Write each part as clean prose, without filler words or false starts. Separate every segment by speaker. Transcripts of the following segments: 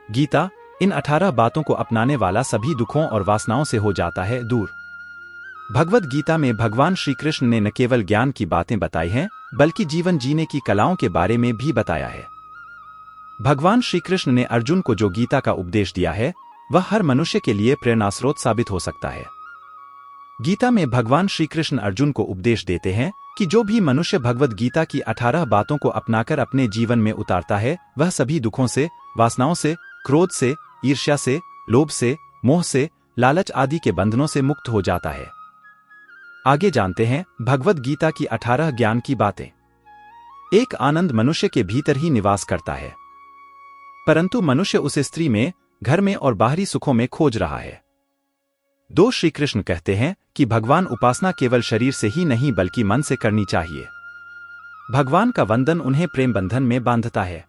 Speaker 1: गीता इन 18 बातों को अपनाने वाला सभी दुखों और वासनाओं से हो जाता है दूर। भगवद गीता में भगवान श्री कृष्ण ने न केवल ज्ञान की बातें बताई हैं, बल्कि जीवन जीने की कलाओं के बारे में भी बताया है। भगवान श्री कृष्ण ने अर्जुन को जो गीता का उपदेश दिया है, वह हर मनुष्य के लिए प्रेरणास्रोत साबित हो सकता है। गीता में भगवान श्री कृष्ण अर्जुन को उपदेश देते हैं कि जो भी मनुष्य भगवद गीता की 18 बातों को अपनाकर अपने जीवन में उतारता है, वह सभी दुखों से, वासनाओं से, क्रोध से, ईर्ष्या से, लोभ से, मोह से, लालच आदि के बंधनों से मुक्त हो जाता है। आगे जानते हैं भगवद गीता की 18 ज्ञान की बातें। एक आनंद मनुष्य के भीतर ही निवास करता है, परंतु मनुष्य उसे स्त्री में, घर में और बाहरी सुखों में खोज रहा है। 2 श्री कृष्ण कहते हैं कि भगवान उपासना केवल शरीर से ही नहीं बल्कि मन से करनी चाहिए। भगवान का वंदन उन्हें प्रेम बंधन में बांधता है।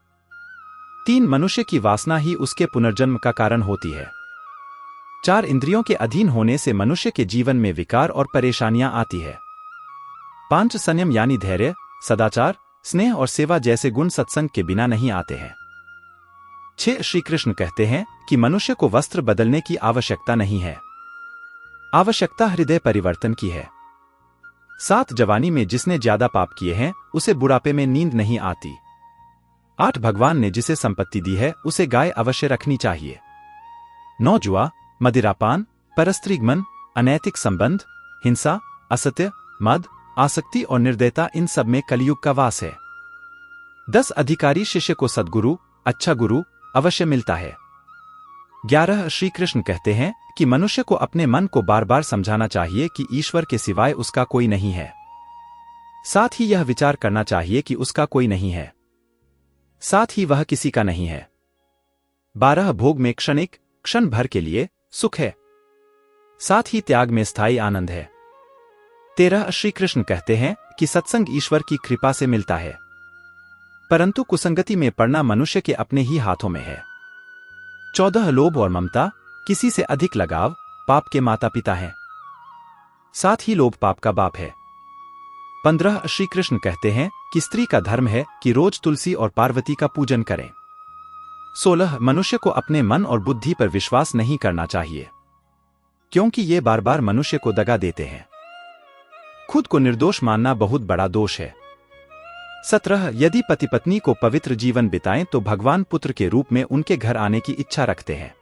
Speaker 1: 3 मनुष्य की वासना ही उसके पुनर्जन्म का कारण होती है। 4 इंद्रियों के अधीन होने से मनुष्य के जीवन में विकार और परेशानियां आती है। 5 संयम यानी धैर्य, सदाचार, स्नेह और सेवा जैसे गुण सत्संग के बिना नहीं आते हैं। 6 श्री कृष्ण कहते हैं कि मनुष्य को वस्त्र बदलने की आवश्यकता नहीं है, आवश्यकता हृदय परिवर्तन की है। 7 जवानी में जिसने ज्यादा पाप किए हैं, उसे बुढ़ापे में नींद नहीं आती। 8 भगवान ने जिसे संपत्ति दी है, उसे गाय अवश्य रखनी चाहिए। 9 जुआ, मदिरापान, परस्त्रीगमन, अनैतिक संबंध, हिंसा, असत्य, मद, आसक्ति और निर्दयता इन सब में कलयुग का वास है। 10 अधिकारी शिष्य को सद्गुरु, अच्छा गुरु अवश्य मिलता है। 11 श्री कृष्ण कहते हैं कि मनुष्य को अपने मन को बार बार समझाना चाहिए कि ईश्वर के सिवाय उसका कोई नहीं है। साथ ही यह विचार करना चाहिए कि उसका कोई नहीं है, साथ ही वह किसी का नहीं है। 12 भोग में क्षणिक, क्षण भर के लिए सुख है, साथ ही त्याग में स्थायी आनंद है। 13 श्री कृष्ण कहते हैं कि सत्संग ईश्वर की कृपा से मिलता है, परंतु कुसंगति में पड़ना मनुष्य के अपने ही हाथों में है। 14 लोभ और ममता, किसी से अधिक लगाव, पाप के माता पिता हैं, साथ ही लोभ पाप का बाप है। 15 श्री कृष्ण कहते हैं कि स्त्री का धर्म है कि रोज तुलसी और पार्वती का पूजन करें। 16 मनुष्य को अपने मन और बुद्धि पर विश्वास नहीं करना चाहिए, क्योंकि ये बार बार मनुष्य को दगा देते हैं। खुद को निर्दोष मानना बहुत बड़ा दोष है। 17 यदि पति पत्नी को पवित्र जीवन बिताएं तो भगवान पुत्र के रूप में उनके घर आने की इच्छा रखते हैं।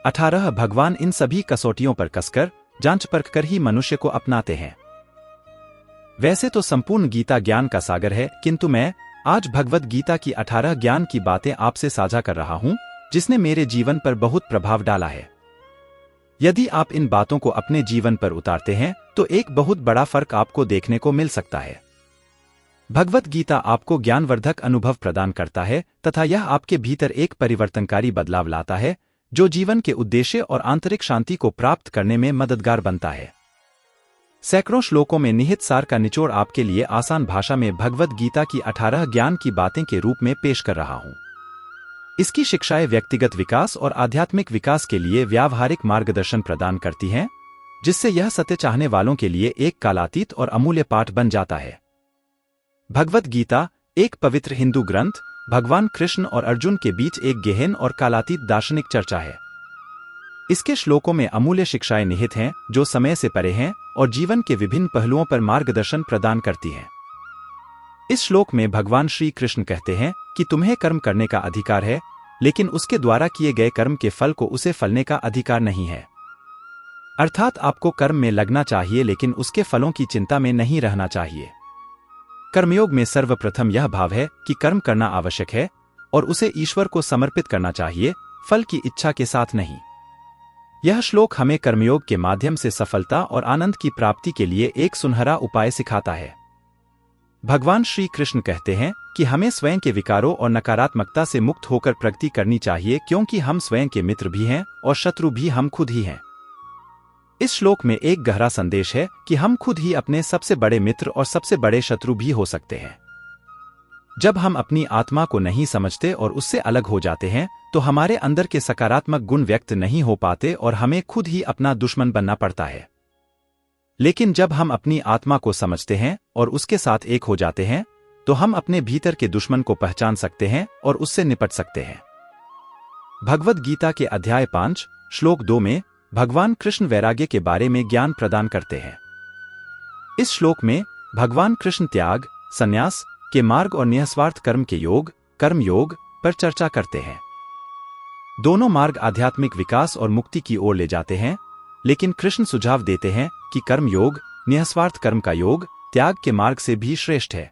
Speaker 1: 18 भगवान इन सभी कसौटियों पर कसकर, जांच परख कर ही मनुष्य को अपनाते हैं। वैसे तो संपूर्ण गीता ज्ञान का सागर है, किंतु मैं आज भगवद गीता की 18 ज्ञान की बातें आपसे साझा कर रहा हूं, जिसने मेरे जीवन पर बहुत प्रभाव डाला है। यदि आप इन बातों को अपने जीवन पर उतारते हैं तो एक बहुत बड़ा फर्क आपको देखने को मिल सकता है। भगवद गीता आपको ज्ञानवर्धक अनुभव प्रदान करता है तथा यह आपके भीतर एक परिवर्तनकारी बदलाव लाता है, जो जीवन के उद्देश्य और आंतरिक शांति को प्राप्त करने में मददगार बनता है। सैकड़ों श्लोकों में निहित सार का निचोड़ आपके लिए आसान भाषा में भगवद गीता की 18 ज्ञान की बातें के रूप में पेश कर रहा हूं। इसकी शिक्षाएं व्यक्तिगत विकास और आध्यात्मिक विकास के लिए व्यावहारिक मार्गदर्शन प्रदान करती हैं, जिससे यह सत्य चाहने वालों के लिए एक कालातीत और अमूल्य पाठ बन जाता है। भगवद गीता एक पवित्र हिंदू ग्रंथ, भगवान कृष्ण और अर्जुन के बीच एक गहन और कालातीत दार्शनिक चर्चा है। इसके श्लोकों में अमूल्य शिक्षाएं निहित हैं, जो समय से परे हैं और जीवन के विभिन्न पहलुओं पर मार्गदर्शन प्रदान करती हैं। इस श्लोक में भगवान श्री कृष्ण कहते हैं कि तुम्हें कर्म करने का अधिकार है, लेकिन उसके द्वारा किए गए कर्म के फल को उसे फलने का अधिकार नहीं है। अर्थात आपको कर्म में लगना चाहिए, लेकिन उसके फलों की चिंता में नहीं रहना चाहिए। कर्मयोग में सर्वप्रथम यह भाव है कि कर्म करना आवश्यक है और उसे ईश्वर को समर्पित करना चाहिए, फल की इच्छा के साथ नहीं। यह श्लोक हमें कर्मयोग के माध्यम से सफलता और आनंद की प्राप्ति के लिए एक सुनहरा उपाय सिखाता है। भगवान श्री कृष्ण कहते हैं कि हमें स्वयं के विकारों और नकारात्मकता से मुक्त होकर प्रगति करनी चाहिए, क्योंकि हम स्वयं के मित्र भी हैं और शत्रु भी हम खुद ही हैं। इस श्लोक में एक गहरा संदेश है कि हम खुद ही अपने सबसे बड़े मित्र और सबसे बड़े शत्रु भी हो सकते हैं। जब हम अपनी आत्मा को नहीं समझते और उससे अलग हो जाते हैं, तो हमारे अंदर के सकारात्मक गुण व्यक्त नहीं हो पाते और हमें खुद ही अपना दुश्मन बनना पड़ता है। लेकिन जब हम अपनी आत्मा को समझते हैं और उसके साथ एक हो जाते हैं, तो हम अपने भीतर के दुश्मन को पहचान सकते हैं और उससे निपट सकते हैं। भगवद गीता के अध्याय 5 श्लोक 2 में भगवान कृष्ण वैराग्य के बारे में ज्ञान प्रदान करते हैं। इस श्लोक में भगवान कृष्ण त्याग, संन्यास के मार्ग और निःस्वार्थ कर्म के योग, कर्म योग पर चर्चा करते हैं। दोनों मार्ग आध्यात्मिक विकास और मुक्ति की ओर ले जाते हैं, लेकिन कृष्ण सुझाव देते हैं कि कर्म योग, निःस्वार्थ कर्म का योग त्याग के मार्ग से भी श्रेष्ठ है।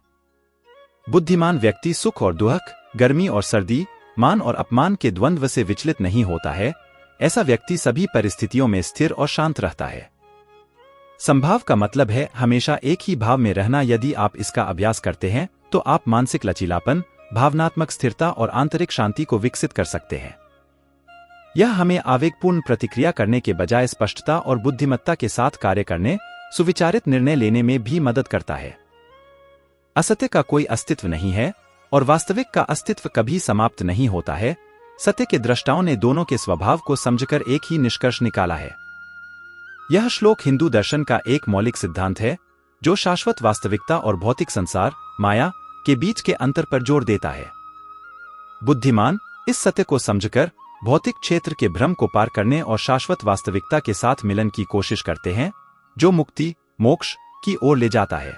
Speaker 1: बुद्धिमान व्यक्ति सुख और दुख, गर्मी और सर्दी, मान और अपमान के द्वंद्व से विचलित नहीं होता है। ऐसा व्यक्ति सभी परिस्थितियों में स्थिर और शांत रहता है। संभाव का मतलब है हमेशा एक ही भाव में रहना। यदि आप इसका अभ्यास करते हैं तो आप मानसिक लचीलापन, भावनात्मक स्थिरता और आंतरिक शांति को विकसित कर सकते हैं। यह हमें आवेगपूर्ण प्रतिक्रिया करने के बजाय स्पष्टता और बुद्धिमत्ता के साथ कार्य करने, सुविचारित निर्णय लेने में भी मदद करता है। असत्य का कोई अस्तित्व नहीं है और वास्तविक का अस्तित्व कभी समाप्त नहीं होता है। सत्य के दृष्टाओं ने दोनों के स्वभाव को समझकर एक ही निष्कर्ष निकाला है। यह श्लोक हिंदू दर्शन का एक मौलिक सिद्धांत है जो शाश्वत वास्तविकता और भौतिक संसार, माया के बीच के अंतर पर जोर देता है। बुद्धिमान इस सत्य को समझकर भौतिक क्षेत्र के भ्रम को पार करने और शाश्वत वास्तविकता के साथ मिलन की कोशिश करते हैं, जो मुक्ति, मोक्ष की ओर ले जाता है।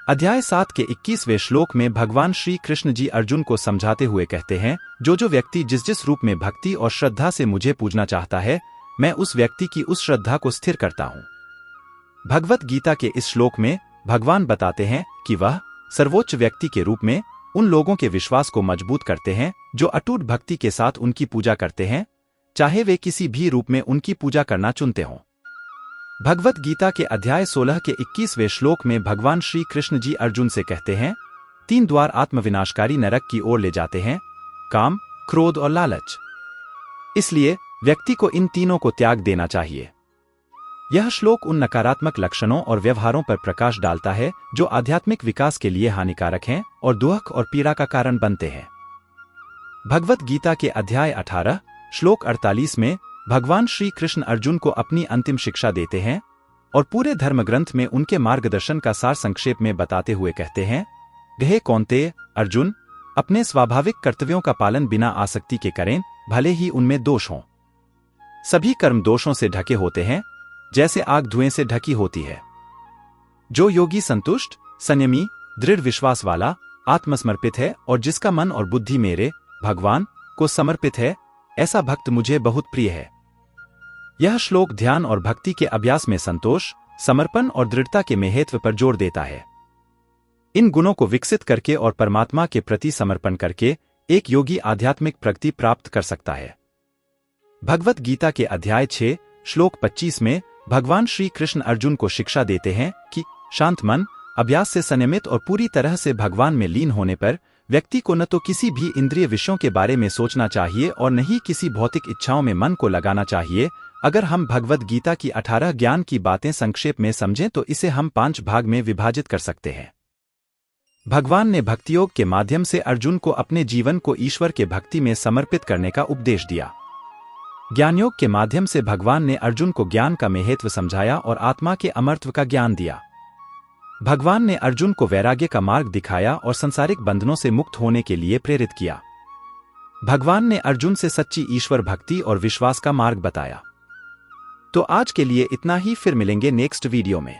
Speaker 1: अध्याय 7 के 21वें श्लोक में भगवान श्री कृष्ण जी अर्जुन को समझाते हुए कहते हैं, जो व्यक्ति जिस रूप में भक्ति और श्रद्धा से मुझे पूजना चाहता है, मैं उस व्यक्ति की उस श्रद्धा को स्थिर करता हूँ। भगवत गीता के इस श्लोक में भगवान बताते हैं कि वह सर्वोच्च व्यक्ति के रूप में उन लोगों के विश्वास को मजबूत करते हैं जो अटूट भक्ति के साथ उनकी पूजा करते हैं, चाहे वे किसी भी रूप में उनकी पूजा करना चुनते हों। भगवत गीता के अध्याय 16 के 21वें श्लोक में भगवान श्री कृष्ण जी अर्जुन से कहते हैं, 3 द्वार आत्मविनाशकारी नरक की ओर ले जाते हैं, काम, क्रोध और लालच। इसलिए व्यक्ति को इन तीनों को त्याग देना चाहिए। यह श्लोक उन नकारात्मक लक्षणों और व्यवहारों पर प्रकाश डालता है जो आध्यात्मिक विकास के लिए हानिकारक हैं और दुख और पीड़ा का कारण बनते हैं। भगवत गीता के अध्याय 18 श्लोक 48 में भगवान श्री कृष्ण अर्जुन को अपनी अंतिम शिक्षा देते हैं और पूरे धर्मग्रंथ में उनके मार्गदर्शन का सार संक्षेप में बताते हुए कहते हैं, हे कौन्तेय अर्जुन, अपने स्वाभाविक कर्तव्यों का पालन बिना आसक्ति के करें, भले ही उनमें दोष हों। सभी कर्म दोषों से ढके होते हैं, जैसे आग धुएं से ढकी होती है। जो योगी संतुष्ट, संयमी, दृढ़ विश्वास वाला, आत्मसमर्पित है और जिसका मन और बुद्धि मेरे भगवान को समर्पित है, ऐसा भक्त मुझे बहुत प्रिय है। यह श्लोक ध्यान और भक्ति के अभ्यास में संतोष, समर्पण और दृढ़ता के महत्व पर जोर देता है। इन गुणों को विकसित करके और परमात्मा के प्रति समर्पण करके एक योगी आध्यात्मिक प्रगति प्राप्त कर सकता है। भगवत गीता के अध्याय 6 श्लोक 25 में भगवान श्री कृष्ण अर्जुन को शिक्षा देते हैं कि शांत मन, अभ्यास से संयमित और पूरी तरह से भगवान में लीन होने पर व्यक्ति को न तो किसी भी इंद्रिय विषयों के बारे में सोचना चाहिए और न ही किसी भौतिक इच्छाओं में मन को लगाना चाहिए। अगर हम भगवत गीता की 18 ज्ञान की बातें संक्षेप में समझें तो इसे हम 5 भाग में विभाजित कर सकते हैं। भगवान ने भक्तियोग के माध्यम से अर्जुन को अपने जीवन को ईश्वर के भक्ति में समर्पित करने का उपदेश दिया। ज्ञानयोग के माध्यम से भगवान ने अर्जुन को ज्ञान का महत्व समझाया और आत्मा के अमरत्व का ज्ञान दिया। भगवान ने अर्जुन को वैराग्य का मार्ग दिखाया और सांसारिक बंधनों से मुक्त होने के लिए प्रेरित किया। भगवान ने अर्जुन से सच्ची ईश्वर भक्ति और विश्वास का मार्ग बताया। तो आज के लिए इतना ही, फिर मिलेंगे नेक्स्ट वीडियो में।